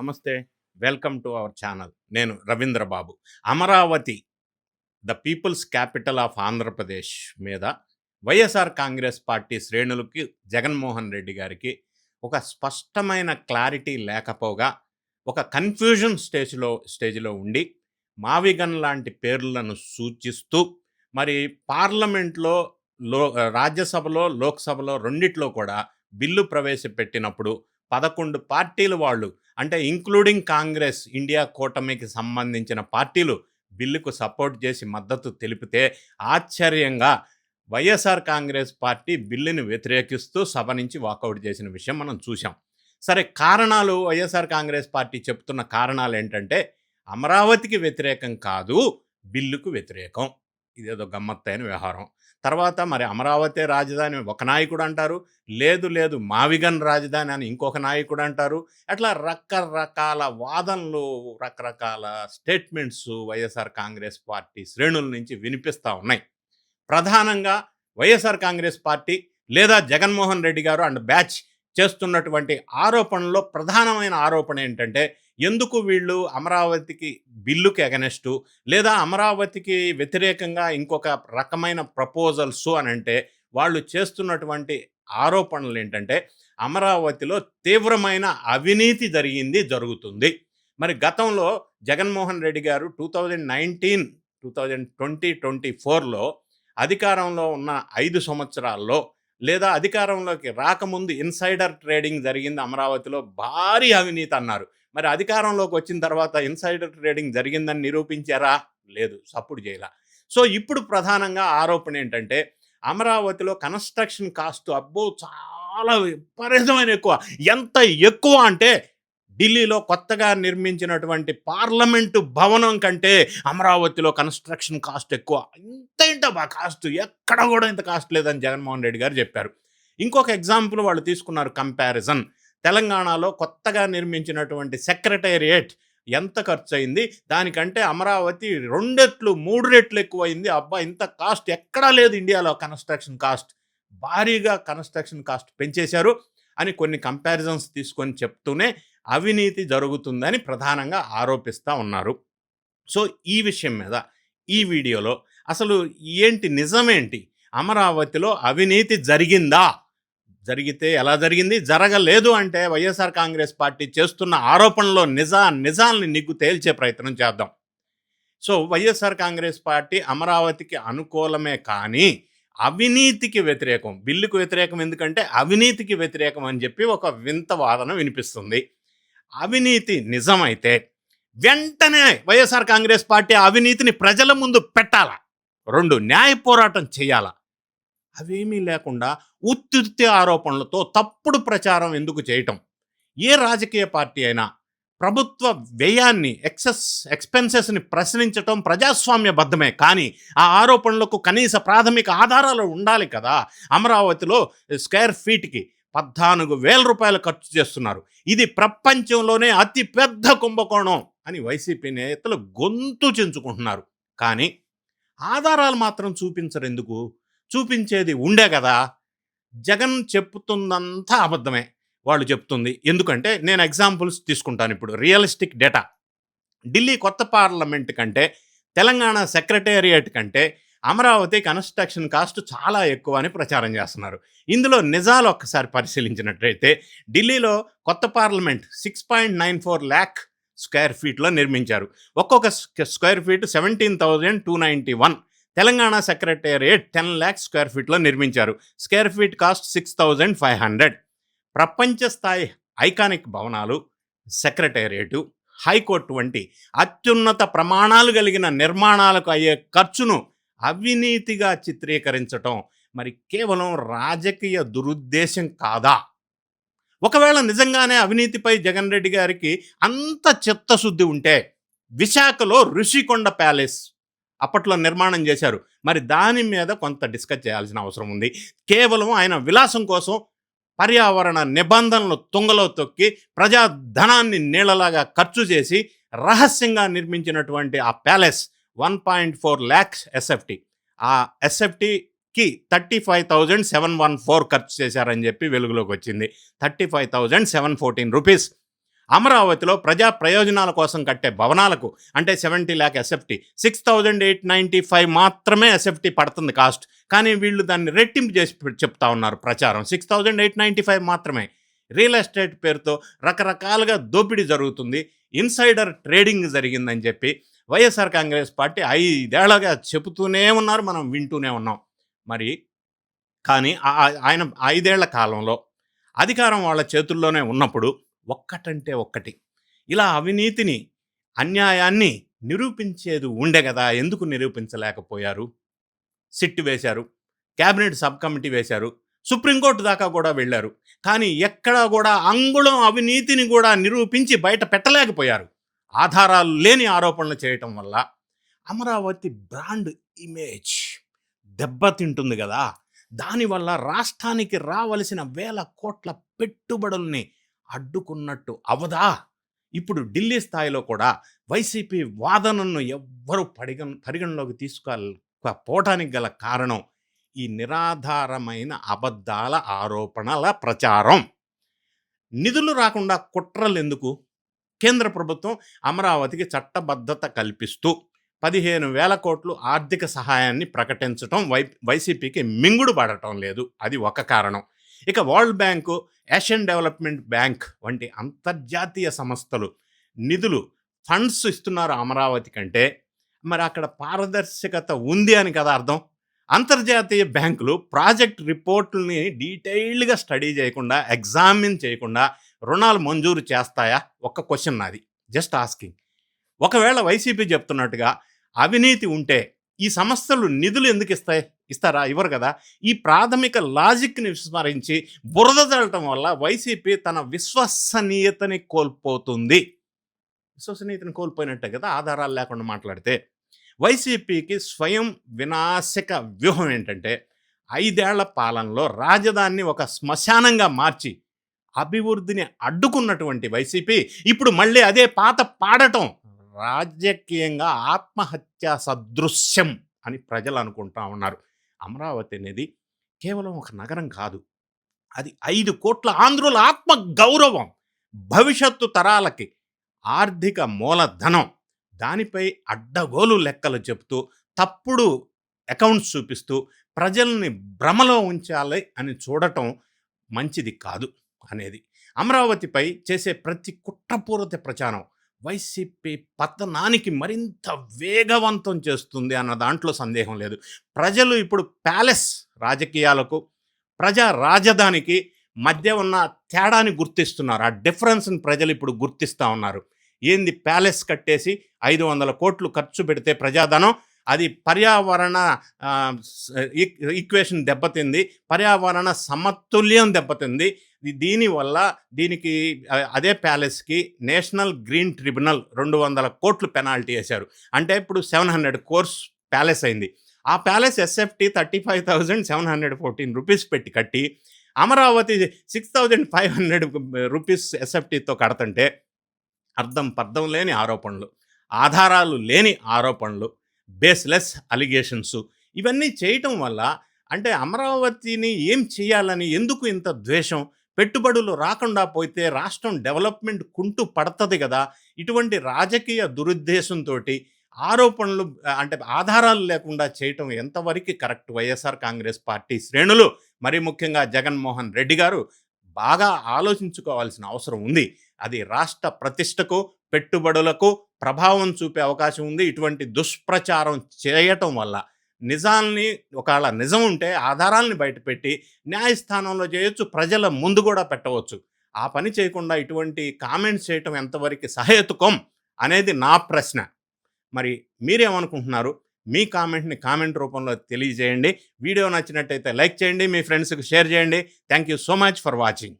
నమస్తే. Welcome to our channel. నేను Ravindra Babu. Amaravati the people's capital of Andhra Pradesh మీద వైఎస్ఆర్ కాంగ్రెస్ పార్టీ శ్రేణులకి జగన్మోహన్ రెడ్డి గారికి ఒక స్పష్టమైన క్లారిటీ లేకపోగా ఒక కన్ఫ్యూజన్ స్టేజ్‌లో ఉండి మావిగన్ లాంటి పేర్లను సూచిస్తూ మరి పార్లమెంట్‌లో రాజ్యసభలో, లోక్‌సభలో రెండిట్లో కూడా బిల్లు ప్రవేశపెట్టినప్పుడు 11 పార్టీలు వాళ్ళు అంటే ఇంక్లూడింగ్ కాంగ్రెస్, ఇండియా కూటమికి సంబంధించిన పార్టీలు బిల్లుకు సపోర్ట్ చేసి మద్దతు తెలిపితే ఆశ్చర్యంగా వైఎస్ఆర్ కాంగ్రెస్ పార్టీ బిల్లుని వ్యతిరేకిస్తూ సభ నుంచి వాకౌట్ చేసిన విషయం మనం చూసాం. సరే కారణాలు వైఎస్ఆర్ కాంగ్రెస్ పార్టీ చెప్తున్న కారణాలేంటంటే అమరావతికి వ్యతిరేకం కాదు, బిల్లుకు వ్యతిరేకం. ఇదేదో గమ్మత్తైన వ్యవహారం. తర్వాత మరి అమరావతి రాజధాని ఒక నాయకుడు అంటారు, లేదు మావిగన్ రాజధాని అని ఇంకొక నాయకుడు అంటారు. అట్లా రకరకాల వాదనలు, రకరకాల స్టేట్మెంట్స్ వైఎస్ఆర్ కాంగ్రెస్ పార్టీ శ్రేణుల నుంచి వినిపిస్తూ ఉన్నాయి. ప్రధానంగా వైఎస్ఆర్ కాంగ్రెస్ పార్టీ లేదా జగన్మోహన్ రెడ్డి గారు అండ్ బ్యాచ్ చేస్తున్నటువంటి ఆరోపణలో ప్రధానమైన ఆరోపణ ఏంటంటే ఎందుకు వీళ్ళు అమరావతికి బిల్లుకి ఎగనెస్టు లేదా అమరావతికి వ్యతిరేకంగా ఇంకొక రకమైన ప్రపోజల్స్ అని అంటే వాళ్ళు చేస్తున్నటువంటి ఆరోపణలు ఏంటంటే అమరావతిలో తీవ్రమైన అవినీతి జరుగుతుంది. మరి గతంలో జగన్మోహన్ రెడ్డి గారు 2019, 2024లో అధికారంలో ఉన్న 5 సంవత్సరాల్లో లేదా అధికారంలోకి రాకముందు ఇన్సైడర్ ట్రేడింగ్ జరిగింది అమరావతిలో, భారీ అవినీతి అన్నారు. మరి అధికారంలోకి వచ్చిన తర్వాత ఇన్సైడర్ ట్రేడింగ్ జరిగిందని నిరూపించారా? లేదు, సపోర్ట్ చేయాల. సో ఇప్పుడు ప్రధానంగా ఆరోపణ ఏంటంటే అమరావతిలో కన్స్ట్రక్షన్ కాస్ట్ అబ్బో చాలా విపరీతమైన ఎక్కువ. ఎంత ఎక్కువ అంటే ఢిల్లీలో కొత్తగా నిర్మించినటువంటి పార్లమెంటు భవనం కంటే అమరావతిలో కన్స్ట్రక్షన్ కాస్ట్ ఎక్కువ. ఇంతేంటబ్బా కాస్ట్, ఎక్కడ కూడా ఇంత కాస్ట్ లేదని జగన్మోహన్ రెడ్డి గారు చెప్పారు. ఇంకొక ఎగ్జాంపుల్ వాళ్ళు తీసుకున్నారు కంపారిజన్. తెలంగాణలో కొత్తగా నిర్మించినటువంటి సెక్రటేరియట్ ఎంత ఖర్చు అయింది, దానికంటే అమరావతి 2 రెట్లు 3 రెట్లు ఎక్కువైంది. అబ్బా ఇంత కాస్ట్ ఎక్కడా లేదు ఇండియాలో. కన్స్ట్రక్షన్ కాస్ట్ భారీగా కన్స్ట్రక్షన్ కాస్ట్ పెంచేశారు అని కొన్ని కంపారిజన్స్ తీసుకొని చెప్తూనే అవినీతి జరుగుతుందని ప్రధానంగా ఆరోపిస్తూ ఉన్నారు. సో ఈ విషయం మీద ఈ వీడియోలో అసలు ఏంటి, నిజమేంటి, అమరావతిలో అవినీతి జరిగిందా, జరిగితే ఎలా జరిగింది, జరగలేదు అంటే వైఎస్ఆర్ కాంగ్రెస్ పార్టీ చేస్తున్న ఆరోపణలో నిజాల్ని నిగ్గు తేల్చే ప్రయత్నం చేద్దాం. సో వైఎస్ఆర్ కాంగ్రెస్ పార్టీ అమరావతికి అనుకూలమే కానీ అవినీతికి వ్యతిరేకం, బిల్లుకు వ్యతిరేకం ఎందుకంటే అవినీతికి వ్యతిరేకం అని చెప్పి ఒక వింత వాదన వినిపిస్తుంది. అవినీతి నిజమైతే వెంటనే వైఎస్ఆర్ కాంగ్రెస్ పార్టీ అవినీతిని ప్రజల ముందు పెట్టాలా, 2 న్యాయ పోరాటం చేయాలా. అవేమీ లేకుండా ఉత్తుత్తి ఆరోపణలతో తప్పుడు ప్రచారం ఎందుకు చేయటం? ఏ రాజకీయ పార్టీ అయినా ప్రభుత్వ వ్యయాన్ని ఎక్స్పెన్సెస్ని ప్రశ్నించటం ప్రజాస్వామ్యబద్ధమే, కానీ ఆ ఆరోపణలకు కనీస ప్రాథమిక ఆధారాలు ఉండాలి కదా. అమరావతిలో స్క్వేర్ ఫీట్కి 14,000 రూపాయలు ఖర్చు చేస్తున్నారు, ఇది ప్రపంచంలోనే అతి పెద్ద కుంభకోణం అని వైసీపీ నేతలు గొంతు చించుకుంటున్నారు. కానీ ఆధారాలు మాత్రం చూపించరు ఎందుకు? చూపించేది ఉండే కదా. జగన్ చెప్తుందంతా అబద్ధమే వాళ్ళు చెప్తుంది. ఎందుకంటే నేను ఎగ్జాంపుల్స్ తీసుకుంటాను ఇప్పుడు, రియలిస్టిక్ డేటా. ఢిల్లీ కొత్త పార్లమెంట్ కంటే తెలంగాణ సెక్రటేరియట్ కంటే అమరావతి కన్స్ట్రక్షన్ కాస్ట్ చాలా ఎక్కువ అని ప్రచారం చేస్తున్నారు. ఇందులో నిజాలు ఒక్కసారి పరిశీలించినట్లయితే ఢిల్లీలో కొత్త పార్లమెంట్ 6.94 lakh స్క్వేర్ ఫీట్లో నిర్మించారు. ఒక్కొక్క square feet 17,291. Telangana secretariat 10 lakh square ఫీట్లో నిర్మించారు. Square feet cost 6,500. ప్రపంచ స్థాయి ఐకానిక్ భవనాలు, సెక్రటేరియట్, హైకోర్టు వంటి అత్యున్నత ప్రమాణాలు కలిగిన నిర్మాణాలకు అయ్యే ఖర్చును అవినీతిగా చిత్రీకరించటం మరి కేవలం రాజకీయ దురుద్దేశం కాదా? ఒకవేళ నిజంగానే అవినీతిపై జగన్ రెడ్డి గారికి అంత చిత్తశుద్ధి ఉంటే విశాఖలో ఋషికొండ ప్యాలెస్ అప్పట్లో నిర్మాణం చేశారు, మరి దాని మీద కొంత డిస్కస్ చేయాల్సిన అవసరం ఉంది. కేవలం ఆయన విలాసం కోసం పర్యావరణ నిబంధనలు తుంగలో తొక్కి ప్రజాధనాన్ని నీళ్లలాగా ఖర్చు చేసి రహస్యంగా నిర్మించినటువంటి ఆ ప్యాలెస్ 1.4 lakhs ఎస్ఎఫ్టీ. ఆ ఎస్ఎఫ్టీకి 35,714 ఖర్చు చేశారని చెప్పి వెలుగులోకి వచ్చింది. 35,714 రూపీస్. అమరావతిలో ప్రజా ప్రయోజనాల కోసం కట్టే భవనాలకు అంటే 70 lakh ఎస్ఎఫ్టీ, 6,895 మాత్రమే ఎస్ఎఫ్టీ పడుతుంది కాస్ట్. కానీ వీళ్ళు దాన్ని రెట్టింపు చేసి చెప్తా ఉన్నారు ప్రచారం. 6,895 మాత్రమే. రియల్ ఎస్టేట్ పేరుతో రకరకాలుగా దోపిడీ జరుగుతుంది, ఇన్సైడర్ ట్రేడింగ్ జరిగిందని చెప్పి వైఎస్ఆర్ కాంగ్రెస్ పార్టీ 5 ఏళ్లుగా చెబుతూనే ఉన్నారు, మనం వింటూనే ఉన్నాం. మరి కానీ ఆయన 5 ఏళ్ల కాలంలో అధికారం వాళ్ళ చేతుల్లోనే ఉన్నప్పుడు ఒక్కటంటే ఒక్కటి ఇలా అవినీతిని, అన్యాయాన్ని నిరూపించేది ఉండే కదా, ఎందుకు నిరూపించలేకపోయారు? సిట్ వేశారు, క్యాబినెట్ సబ్ కమిటీ వేశారు, సుప్రీంకోర్టు దాకా కూడా వెళ్ళారు. కానీ ఎక్కడా కూడా అంగుళం అవినీతిని కూడా నిరూపించి బయట పెట్టలేకపోయారు. ఆధారాలు లేని ఆరోపణలు చేయటం వల్ల అమరావతి బ్రాండ్ ఇమేజ్ దెబ్బతింటుంది కదా. దానివల్ల రాష్ట్రానికి రావలసిన వేల కోట్ల పెట్టుబడుల్ని అడ్డుకున్నట్టు అవదా? ఇప్పుడు ఢిల్లీ స్థాయిలో కూడా వైసీపీ వాదనను ఎవ్వరూ పరిగణలోకి తీసుకోకపోవటానికి గల కారణం ఈ నిరాధారమైన అబద్ధాల ఆరోపణల ప్రచారం. నిధులు రాకుండా కుట్రలు ఎందుకు? కేంద్ర ప్రభుత్వం అమరావతికి చట్టబద్ధత కల్పిస్తూ 15,000 కోట్లు ఆర్థిక సహాయాన్ని ప్రకటించడం వైసీపీకి మింగుడు పడటం లేదు, అది ఒక కారణం. ఇక world bank, Asian development bank వంటి అంతర్జాతీయ సంస్థలు నిధులు, ఫండ్స్ ఇస్తున్నారు అమరావతి కంటే. మరి అక్కడ పారదర్శకత ఉంది అని కదా అర్థం. అంతర్జాతీయ బ్యాంకులు ప్రాజెక్ట్ రిపోర్టుల్ని డీటెయిల్డ్గా స్టడీ చేయకుండా, ఎగ్జామిన్ చేయకుండా రుణాలు మంజూరు చేస్తాయా? ఒక్క క్వశ్చన్ నాది, జస్ట్ ఆస్కింగ్. ఒకవేళ వైసీపీ చెప్తున్నట్టుగా అవినీతి ఉంటే ఈ సంస్థలు నిధులు ఎందుకు ఇస్తారా? ఇవ్వరు కదా. ఈ ప్రాథమిక లాజిక్ని విస్మరించి బురద చల్లటం వల్ల వైసీపీ తన విశ్వసనీయతని కోల్పోతుంది. విశ్వసనీయతని కోల్పోయినట్టే కదా ఆధారాలు లేకుండా మాట్లాడితే. వైసీపీకి స్వయం వినాశక వ్యూహం ఏంటంటే 5 ఏళ్ల పాలనలో రాజధానిని ఒక శ్మశానంగా మార్చి అభివృద్ధిని అడ్డుకున్నటువంటి వైసీపీ ఇప్పుడు మళ్ళీ అదే పాత పాడటం రాజకీయంగా ఆత్మహత్యా సదృశ్యం అని ప్రజలు అనుకుంటా ఉన్నారు. అమరావతి అనేది కేవలం ఒక నగరం కాదు, అది 5 కోట్ల ఆంధ్రుల ఆత్మ గౌరవం, భవిష్యత్తు తరాలకి ఆర్థిక మూలధనం. దానిపై అడ్డగోలు లెక్కలు చెప్తూ, తప్పుడు అకౌంట్స్ చూపిస్తూ ప్రజల్ని భ్రమలో ఉంచాలి అని చూడటం మంచిది కాదు అనేది. అమరావతిపై చేసే ప్రతి కుట్రపూరిత ప్రచారం వైసీపీ పతనానికి మరింత వేగవంతం చేస్తుంది అన్న దాంట్లో సందేహం లేదు. ప్రజలు ఇప్పుడు ప్యాలెస్ రాజకీయాలకు, ప్రజా రాజధానికి మధ్య ఉన్న తేడాని గుర్తిస్తున్నారు. ఆ డిఫరెన్స్ని ప్రజలు ఇప్పుడు గుర్తిస్తూ ఉన్నారు. ఏంది ప్యాలెస్ కట్టేసి 500 కోట్లు ఖర్చు పెడితే ప్రజాధనం, అది పర్యావరణ ఈక్వేషన్ దెబ్బతింది, పర్యావరణ సమతుల్యం దెబ్బతింది. దీనివల్ల దీనికి అదే ప్యాలెస్కి నేషనల్ గ్రీన్ ట్రిబ్యునల్ 200 కోట్లు పెనాల్టీ వేశారు. అంటే ఇప్పుడు 700 crores ప్యాలెస్ అయింది. ఆ ప్యాలెస్ ఎస్ఎఫ్టీ 35,714 రూపీస్ పెట్టి కట్టి అమరావతి 6,500 రూపీస్ ఎస్ఎఫ్టీతో కడతంటే పర్థం లేని ఆరోపణలు, ఆధారాలు లేని ఆరోపణలు, బేస్లెస్ అలిగేషన్స్ ఇవన్నీ చేయటం వల్ల అంటే అమరావతిని ఏం చేయాలని ఎందుకు ఇంత ద్వేషం? పెట్టుబడులు రాకుండా పోతే రాష్ట్రం డెవలప్మెంట్ కుంటూ పడుతుంది కదా. ఇటువంటి రాజకీయ దురుద్దేశంతో ఆరోపణలు అంటే ఆధారాలు లేకుండా చేయటం ఎంతవరకు కరెక్ట్? వైఎస్ఆర్ కాంగ్రెస్ పార్టీ శ్రేణులు, మరి ముఖ్యంగా జగన్మోహన్ రెడ్డి గారు బాగా ఆలోచించుకోవాల్సిన అవసరం ఉంది. అది రాష్ట్ర ప్రతిష్టకు, పెట్టుబడులకు ప్రభావం చూపే అవకాశం ఉంది. ఇటువంటి దుష్ప్రచారం చేయటం వల్ల నిజాల్ని, ఒకవేళ నిజం ఉంటే ఆధారాలని బయటపెట్టి న్యాయస్థానంలో చేయొచ్చు, ప్రజల ముందు కూడా పెట్టవచ్చు. ఆ పని చేయకుండా ఇటువంటి కామెంట్స్ చేయటం ఎంతవరకు సహేతుకం అనేది నా ప్రశ్న. మరి మీరేమనుకుంటున్నారు? మీ కామెంట్ని కామెంట్ రూపంలో తెలియజేయండి. వీడియో నచ్చినట్టయితే లైక్ చేయండి, మీ ఫ్రెండ్స్కి షేర్ చేయండి. Thank you so much for watching.